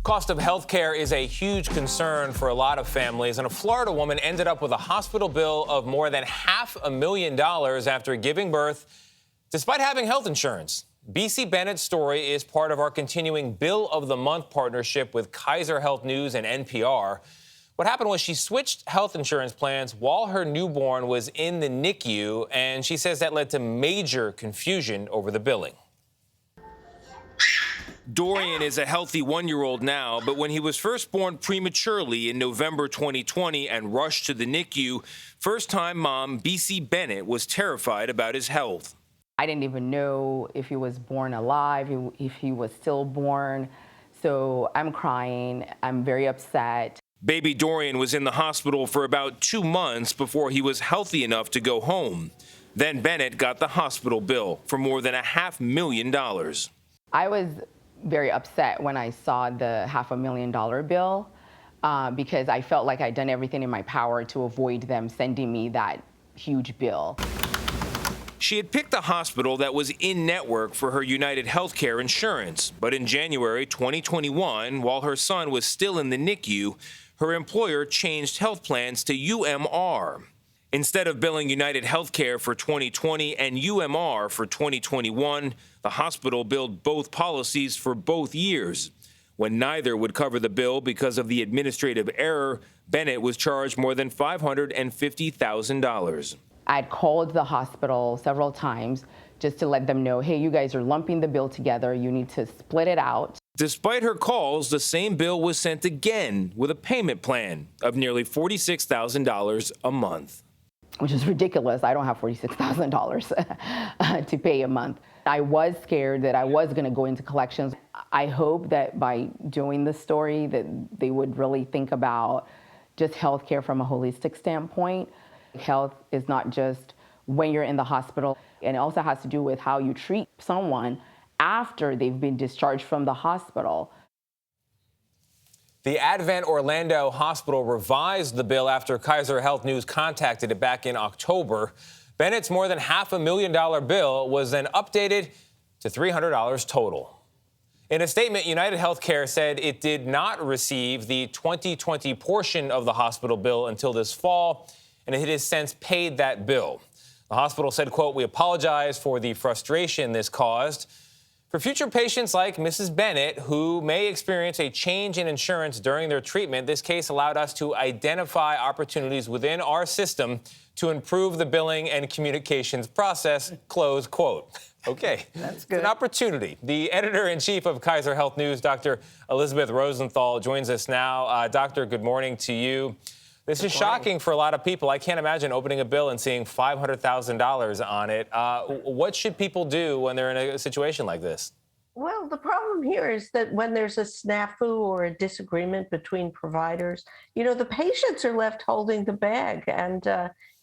Cost of health care is a huge concern for a lot of families, and a Florida woman ended up with a hospital bill of more than $500,000 after giving birth, despite having health insurance. BC Bennett's story is part of our continuing Bill of the Month partnership with Kaiser Health News and NPR. What happened was she switched health insurance plans while her newborn was in the NICU, and she says that led to major confusion over the billing. Dorian is a healthy one-year-old now, but when he was first born prematurely in November 2020 and rushed to the NICU, first-time mom BC Bennett was terrified about his health. I didn't even know if he was born alive, if he was stillborn. So I'm crying. I'm very upset. Baby Dorian was in the hospital for about 2 months before he was healthy enough to go home. Then Bennett got the hospital bill for more than $500,000. I was very upset when I saw the $500,000 bill because I felt like I'd done everything in my power to avoid them sending me that huge bill. She had picked a hospital that was in-network for her United Healthcare insurance. But in January 2021, while her son was still in the NICU, her employer changed health plans to UMR. Instead of billing United Healthcare for 2020 and UMR for 2021, the hospital billed both policies for both years. When neither would cover the bill because of the administrative error, Bennett was charged more than $550,000. I'd called the hospital several times just to let them know, hey, you guys are lumping the bill together. You need to split it out. Despite her calls, the same bill was sent again with a payment plan of nearly $46,000 a month. Which is ridiculous. I don't have $46,000 to pay a month. I was scared that I was going to go into collections. I hope that by doing this story that they would really think about just healthcare from a holistic standpoint. Health is not just when you're in the hospital, and it also has to do with how you treat someone after they've been discharged from the hospital. The Advent Orlando Hospital revised the bill after Kaiser Health News contacted it back in October. Bennett's more than $500,000 bill was then updated to $300 total. In a statement, United Healthcare said it did not receive the 2020 portion of the hospital bill until this fall, and it has since paid that bill. The hospital said, quote, "We apologize for the frustration this caused. For future patients like Mrs. Bennett, who may experience a change in insurance during their treatment, this case allowed us to identify opportunities within our system to improve the billing and communications process," close quote. Okay, that's good. It's an opportunity. The editor-in-chief of Kaiser Health News, Dr. Elisabeth Rosenthal, joins us now. Doctor, good morning to you. This is shocking for a lot of people. I can't imagine opening a bill and seeing $500,000 on it. What should people do when they're in a situation like this? Well, the problem here is that when there's a snafu or a disagreement between providers, the patients are left holding the bag. And,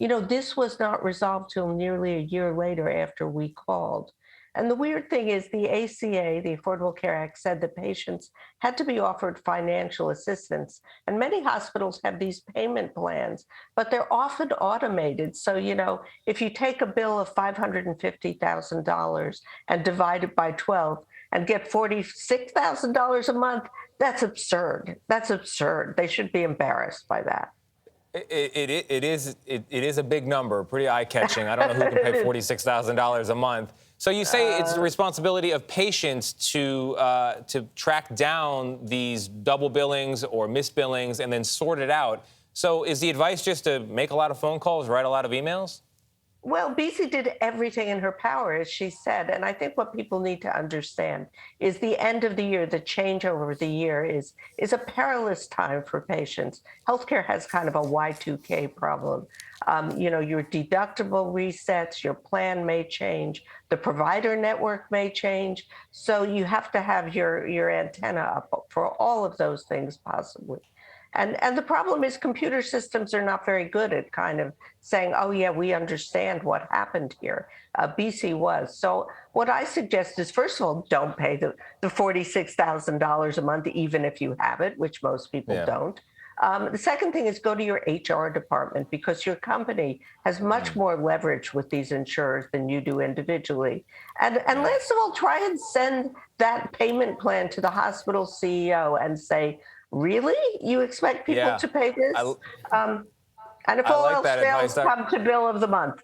this was not resolved till nearly a year later after we called. And the weird thing is the ACA, the Affordable Care Act, said that patients had to be offered financial assistance. And many hospitals have these payment plans, but they're often automated. So, if you take a bill of $550,000 and divide it by 12 and get $46,000 a month, that's absurd. That's absurd. They should be embarrassed by that. It is a big number, pretty eye-catching. I don't know who can pay $46,000 a month. So you say it's the responsibility of patients to track down these double billings or misbillings and then sort it out. So is the advice just to make a lot of phone calls, write a lot of emails? Well, BC did everything in her power, as she said. And I think what people need to understand is the end of the year, the changeover of the year is a perilous time for patients. Healthcare has kind of a Y2K problem. Your deductible resets, your plan may change, the provider network may change. So you have to have your antenna up for all of those things possibly. And the problem is computer systems are not very good at kind of saying, oh, yeah, we understand what happened here. BC was. So what I suggest is, first of all, don't pay the $46,000 a month, even if you have it, which most people don't. The second thing is go to your HR department because your company has much more leverage with these insurers than you do individually. And last of all, try and send that payment plan to the hospital CEO and say, really? You expect people to pay this? And if I all like else that fails, advice, come to bill of the month.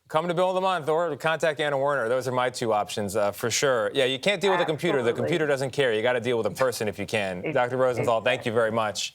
Come to bill of the month or contact Anna Werner. Those are my two options for sure. Yeah, you can't deal with a computer. The computer doesn't care. You got to deal with a person if you can. Dr. Rosenthal, thank you very much.